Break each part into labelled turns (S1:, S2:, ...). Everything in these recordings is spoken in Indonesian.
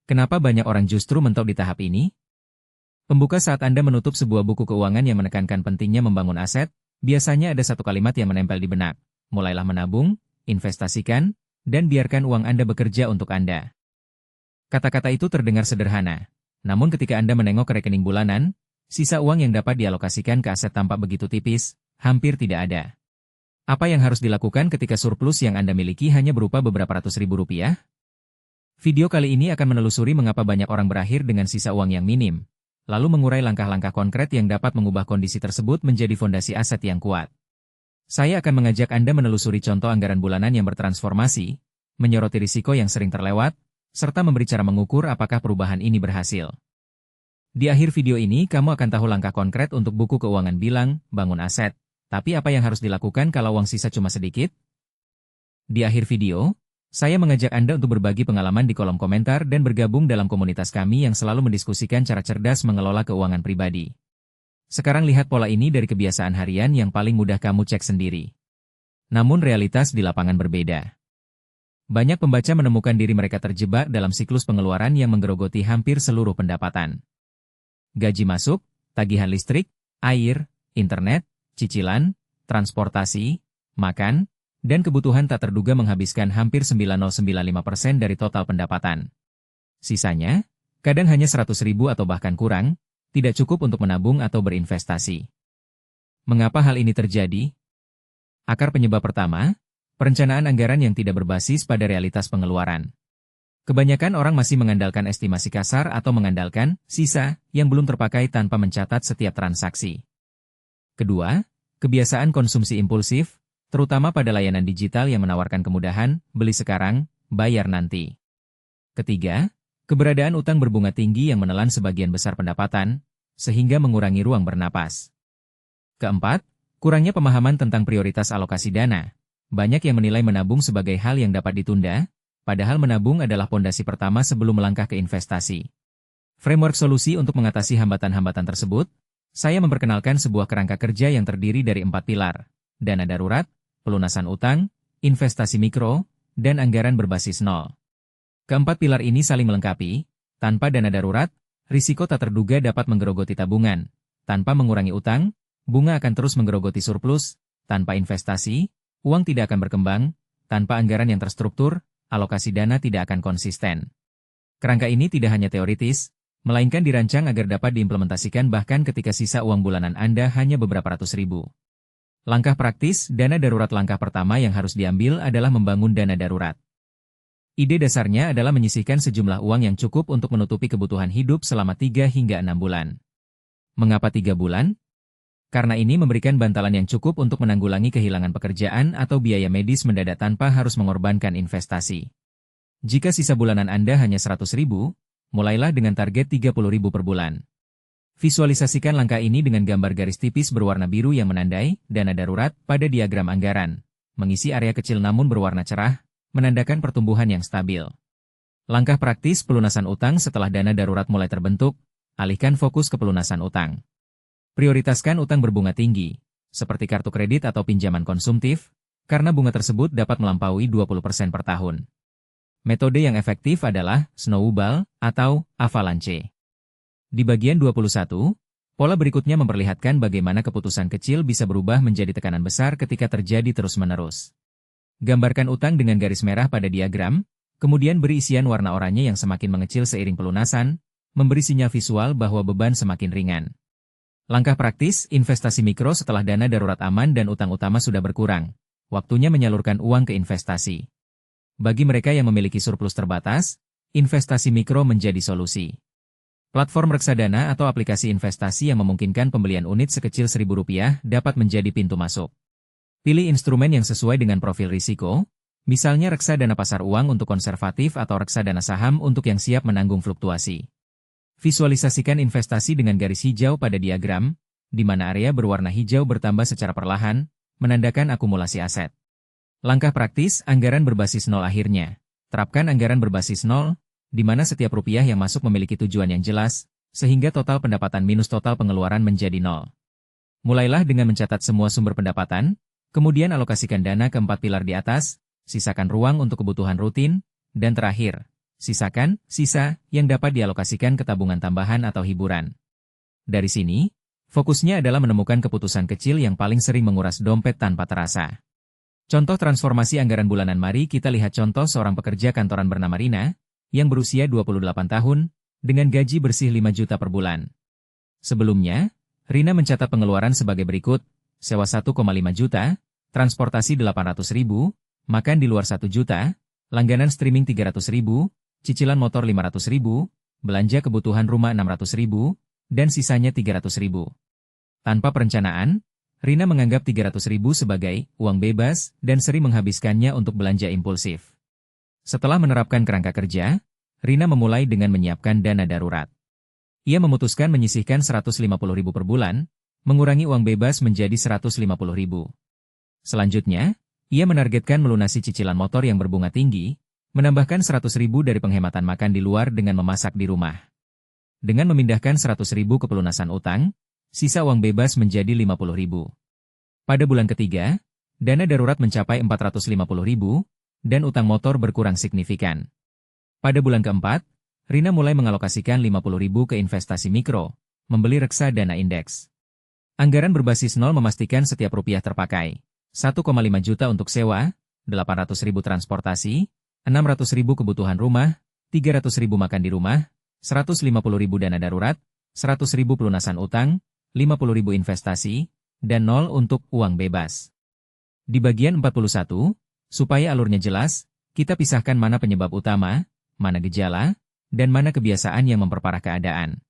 S1: Kenapa banyak orang justru mentok di tahap ini? Pembuka saat Anda menutup sebuah buku keuangan yang menekankan pentingnya membangun aset, biasanya ada satu kalimat yang menempel di benak. Mulailah menabung, investasikan, dan biarkan uang Anda bekerja untuk Anda. Kata-kata itu terdengar sederhana. Namun ketika Anda menengok ke rekening bulanan, sisa uang yang dapat dialokasikan ke aset tampak begitu tipis, hampir tidak ada. Apa yang harus dilakukan ketika surplus yang Anda miliki hanya berupa beberapa ratus ribu rupiah? Video kali ini akan menelusuri mengapa banyak orang berakhir dengan sisa uang yang minim, lalu mengurai langkah-langkah konkret yang dapat mengubah kondisi tersebut menjadi fondasi aset yang kuat. Saya akan mengajak Anda menelusuri contoh anggaran bulanan yang bertransformasi, menyoroti risiko yang sering terlewat, serta memberi cara mengukur apakah perubahan ini berhasil. Di akhir video ini kamu akan tahu langkah konkret untuk buku keuangan bilang, bangun aset. Tapi apa yang harus dilakukan kalau uang sisa cuma sedikit? Di akhir video, saya mengajak Anda untuk berbagi pengalaman di kolom komentar dan bergabung dalam komunitas kami yang selalu mendiskusikan cara cerdas mengelola keuangan pribadi. Sekarang lihat pola ini dari kebiasaan harian yang paling mudah kamu cek sendiri. Namun realitas di lapangan berbeda. Banyak pembaca menemukan diri mereka terjebak dalam siklus pengeluaran yang menggerogoti hampir seluruh pendapatan. Gaji masuk, tagihan listrik, air, internet, cicilan, transportasi, makan, dan kebutuhan tak terduga menghabiskan hampir 9095% dari total pendapatan. Sisanya, kadang hanya 100.000 atau bahkan kurang, tidak cukup untuk menabung atau berinvestasi. Mengapa hal ini terjadi? Akar penyebab pertama, perencanaan anggaran yang tidak berbasis pada realitas pengeluaran. Kebanyakan orang masih mengandalkan estimasi kasar atau mengandalkan sisa yang belum terpakai tanpa mencatat setiap transaksi. Kedua, kebiasaan konsumsi impulsif, terutama pada layanan digital yang menawarkan kemudahan, beli sekarang, bayar nanti. Ketiga, keberadaan utang berbunga tinggi yang menelan sebagian besar pendapatan, sehingga mengurangi ruang bernapas. Keempat, kurangnya pemahaman tentang prioritas alokasi dana. Banyak yang menilai menabung sebagai hal yang dapat ditunda, padahal menabung adalah pondasi pertama sebelum melangkah ke investasi. Framework solusi untuk mengatasi hambatan-hambatan tersebut, saya memperkenalkan sebuah kerangka kerja yang terdiri dari 4 pilar, dana darurat, pelunasan utang, investasi mikro, dan anggaran berbasis nol. Keempat pilar ini saling melengkapi. Tanpa dana darurat, risiko tak terduga dapat menggerogoti tabungan. Tanpa mengurangi utang, bunga akan terus menggerogoti surplus. Tanpa investasi, uang tidak akan berkembang. Tanpa anggaran yang terstruktur, alokasi dana tidak akan konsisten. Kerangka ini tidak hanya teoritis, melainkan dirancang agar dapat diimplementasikan bahkan ketika sisa uang bulanan Anda hanya beberapa ratus ribu. Langkah praktis, dana darurat. Langkah pertama yang harus diambil adalah membangun dana darurat. Ide dasarnya adalah menyisihkan sejumlah uang yang cukup untuk menutupi kebutuhan hidup selama 3 hingga 6 bulan. Mengapa 3 bulan? Karena ini memberikan bantalan yang cukup untuk menanggulangi kehilangan pekerjaan atau biaya medis mendadak tanpa harus mengorbankan investasi. Jika sisa bulanan Anda hanya 100.000, mulailah dengan target 30.000 per bulan. Visualisasikan langkah ini dengan gambar garis tipis berwarna biru yang menandai dana darurat pada diagram anggaran. Mengisi area kecil namun berwarna cerah, menandakan pertumbuhan yang stabil. Langkah praktis pelunasan utang setelah dana darurat mulai terbentuk, alihkan fokus ke pelunasan utang. Prioritaskan utang berbunga tinggi, seperti kartu kredit atau pinjaman konsumtif, karena bunga tersebut dapat melampaui 20% per tahun. Metode yang efektif adalah snowball atau avalanche. Di bagian 21, pola berikutnya memperlihatkan bagaimana keputusan kecil bisa berubah menjadi tekanan besar ketika terjadi terus-menerus. Gambarkan utang dengan garis merah pada diagram, kemudian beri isian warna oranye yang semakin mengecil seiring pelunasan, memberi sinyal visual bahwa beban semakin ringan. Langkah praktis, investasi mikro setelah dana darurat aman dan utang utama sudah berkurang. Waktunya menyalurkan uang ke investasi. Bagi mereka yang memiliki surplus terbatas, investasi mikro menjadi solusi. Platform reksadana atau aplikasi investasi yang memungkinkan pembelian unit sekecil Rp1.000 dapat menjadi pintu masuk. Pilih instrumen yang sesuai dengan profil risiko, misalnya reksadana pasar uang untuk konservatif atau reksadana saham untuk yang siap menanggung fluktuasi. Visualisasikan investasi dengan garis hijau pada diagram, di mana area berwarna hijau bertambah secara perlahan, menandakan akumulasi aset. Langkah praktis, anggaran berbasis nol akhirnya. Terapkan anggaran berbasis nol, di mana setiap rupiah yang masuk memiliki tujuan yang jelas, sehingga total pendapatan minus total pengeluaran menjadi nol. Mulailah dengan mencatat semua sumber pendapatan, kemudian alokasikan dana ke 4 pilar di atas, sisakan ruang untuk kebutuhan rutin, dan terakhir, Sisakan sisa yang dapat dialokasikan ke tabungan tambahan atau hiburan. Dari sini, fokusnya adalah menemukan keputusan kecil yang paling sering menguras dompet tanpa terasa. Contoh transformasi anggaran bulanan. Mari kita lihat contoh seorang pekerja kantoran bernama Rina, yang berusia 28 tahun, dengan gaji bersih 5 juta per bulan. Sebelumnya, Rina mencatat pengeluaran sebagai berikut: sewa 1,5 juta, transportasi 800.000, makan di luar 1 juta, langganan streaming 300.000, cicilan motor 500.000, belanja kebutuhan rumah 600.000, dan sisanya 300.000. Tanpa perencanaan, Rina menganggap 300.000 sebagai uang bebas dan sering menghabiskannya untuk belanja impulsif. Setelah menerapkan kerangka kerja, Rina memulai dengan menyiapkan dana darurat. Ia memutuskan menyisihkan 150.000 per bulan, mengurangi uang bebas menjadi 150.000. Selanjutnya, ia menargetkan melunasi cicilan motor yang berbunga tinggi, menambahkan 100.000 dari penghematan makan di luar dengan memasak di rumah. Dengan memindahkan 100.000 ke pelunasan utang, sisa uang bebas menjadi 50.000. Pada bulan ketiga, dana darurat mencapai 450.000, dan utang motor berkurang signifikan. Pada bulan keempat, Rina mulai mengalokasikan 50.000 ke investasi mikro, membeli reksadana indeks. Anggaran berbasis nol memastikan setiap rupiah terpakai. 1,5 juta untuk sewa, 800.000 transportasi, 600.000 kebutuhan rumah, 300.000 makan di rumah, 150.000 dana darurat, 100.000 pelunasan utang, 50.000 investasi, dan 0 untuk uang bebas. Di bagian 41, supaya alurnya jelas, kita pisahkan mana penyebab utama, mana gejala, dan mana kebiasaan yang memperparah keadaan.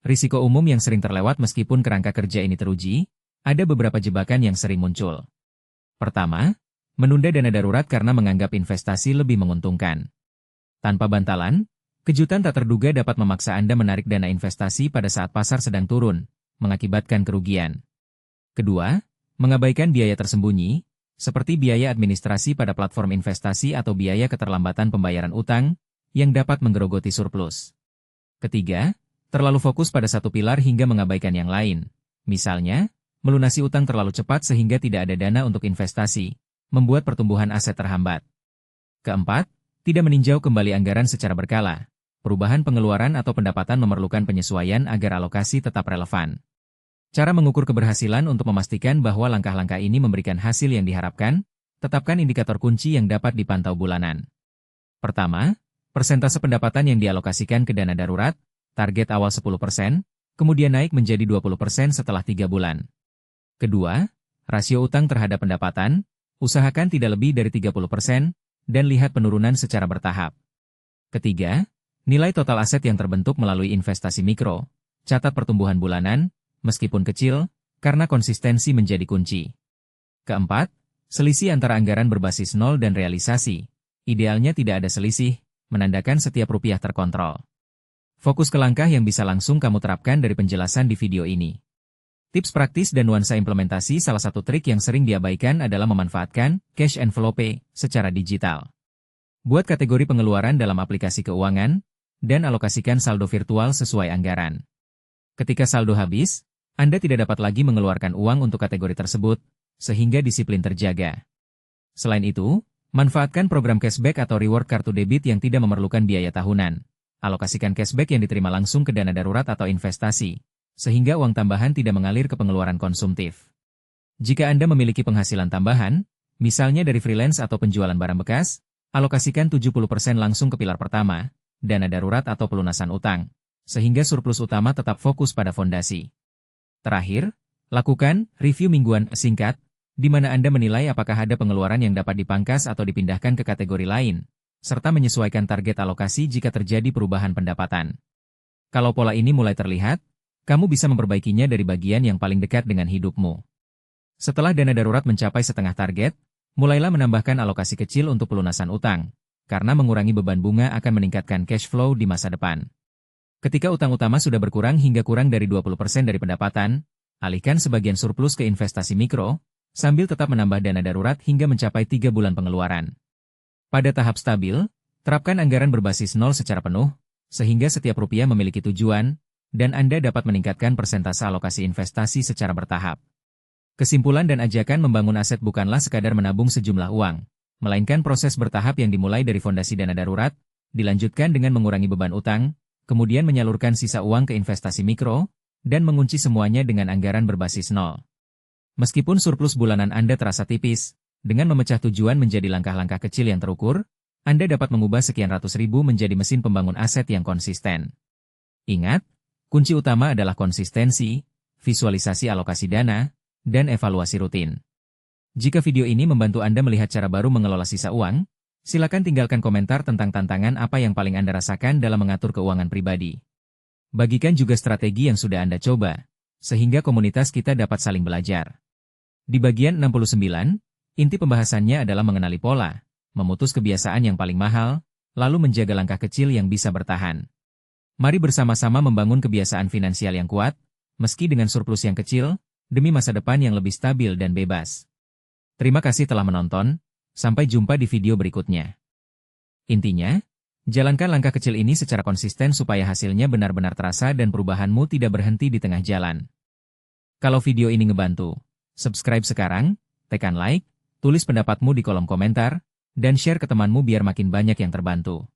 S1: Risiko umum yang sering terlewat meskipun kerangka kerja ini teruji, ada beberapa jebakan yang sering muncul. Pertama, menunda dana darurat karena menganggap investasi lebih menguntungkan. Tanpa bantalan, kejutan tak terduga dapat memaksa Anda menarik dana investasi pada saat pasar sedang turun, mengakibatkan kerugian. Kedua, mengabaikan biaya tersembunyi, seperti biaya administrasi pada platform investasi atau biaya keterlambatan pembayaran utang, yang dapat menggerogoti surplus. Ketiga, terlalu fokus pada satu pilar hingga mengabaikan yang lain. Misalnya, melunasi utang terlalu cepat sehingga tidak ada dana untuk investasi, membuat pertumbuhan aset terhambat. Keempat, tidak meninjau kembali anggaran secara berkala. Perubahan pengeluaran atau pendapatan memerlukan penyesuaian agar alokasi tetap relevan. Cara mengukur keberhasilan untuk memastikan bahwa langkah-langkah ini memberikan hasil yang diharapkan, tetapkan indikator kunci yang dapat dipantau bulanan. Pertama, persentase pendapatan yang dialokasikan ke dana darurat, target awal 10%, kemudian naik menjadi 20% setelah 3 bulan. Kedua, rasio utang terhadap pendapatan, usahakan tidak lebih dari 30%, dan lihat penurunan secara bertahap. Ketiga, nilai total aset yang terbentuk melalui investasi mikro, catat pertumbuhan bulanan, meskipun kecil, karena konsistensi menjadi kunci. Keempat, selisih antara anggaran berbasis nol dan realisasi. Idealnya tidak ada selisih, menandakan setiap rupiah terkontrol. Fokus ke langkah yang bisa langsung kamu terapkan dari penjelasan di video ini. Tips praktis dan nuansa implementasi. Salah satu trik yang sering diabaikan adalah memanfaatkan cash envelope secara digital. Buat kategori pengeluaran dalam aplikasi keuangan, dan alokasikan saldo virtual sesuai anggaran. Ketika saldo habis, Anda tidak dapat lagi mengeluarkan uang untuk kategori tersebut, sehingga disiplin terjaga. Selain itu, manfaatkan program cashback atau reward kartu debit yang tidak memerlukan biaya tahunan. Alokasikan cashback yang diterima langsung ke dana darurat atau investasi, sehingga uang tambahan tidak mengalir ke pengeluaran konsumtif. Jika Anda memiliki penghasilan tambahan, misalnya dari freelance atau penjualan barang bekas, alokasikan 70% langsung ke pilar pertama, dana darurat atau pelunasan utang, sehingga surplus utama tetap fokus pada fondasi. Terakhir, lakukan review mingguan singkat, di mana Anda menilai apakah ada pengeluaran yang dapat dipangkas atau dipindahkan ke kategori lain, serta menyesuaikan target alokasi jika terjadi perubahan pendapatan. Kalau pola ini mulai terlihat, kamu bisa memperbaikinya dari bagian yang paling dekat dengan hidupmu. Setelah dana darurat mencapai setengah target, mulailah menambahkan alokasi kecil untuk pelunasan utang, karena mengurangi beban bunga akan meningkatkan cash flow di masa depan. Ketika utang utama sudah berkurang hingga kurang dari 20% dari pendapatan, alihkan sebagian surplus ke investasi mikro, sambil tetap menambah dana darurat hingga mencapai 3 bulan pengeluaran. Pada tahap stabil, terapkan anggaran berbasis nol secara penuh, sehingga setiap rupiah memiliki tujuan, dan Anda dapat meningkatkan persentase alokasi investasi secara bertahap. Kesimpulan dan ajakan membangun aset bukanlah sekadar menabung sejumlah uang, melainkan proses bertahap yang dimulai dari fondasi dana darurat, dilanjutkan dengan mengurangi beban utang, kemudian menyalurkan sisa uang ke investasi mikro, dan mengunci semuanya dengan anggaran berbasis nol. Meskipun surplus bulanan Anda terasa tipis, dengan memecah tujuan menjadi langkah-langkah kecil yang terukur, Anda dapat mengubah sekian ratus ribu menjadi mesin pembangun aset yang konsisten. Ingat, kunci utama adalah konsistensi, visualisasi alokasi dana, dan evaluasi rutin. Jika video ini membantu Anda melihat cara baru mengelola sisa uang, silakan tinggalkan komentar tentang tantangan apa yang paling Anda rasakan dalam mengatur keuangan pribadi. Bagikan juga strategi yang sudah Anda coba, sehingga komunitas kita dapat saling belajar. Di bagian 69, inti pembahasannya adalah mengenali pola, memutus kebiasaan yang paling mahal, lalu menjaga langkah kecil yang bisa bertahan. Mari bersama-sama membangun kebiasaan finansial yang kuat, meski dengan surplus yang kecil, demi masa depan yang lebih stabil dan bebas. Terima kasih telah menonton, sampai jumpa di video berikutnya. Intinya, jalankan langkah kecil ini secara konsisten supaya hasilnya benar-benar terasa dan perubahanmu tidak berhenti di tengah jalan. Kalau video ini ngebantu, subscribe sekarang, tekan like, tulis pendapatmu di kolom komentar, dan share ke temanmu biar makin banyak yang terbantu.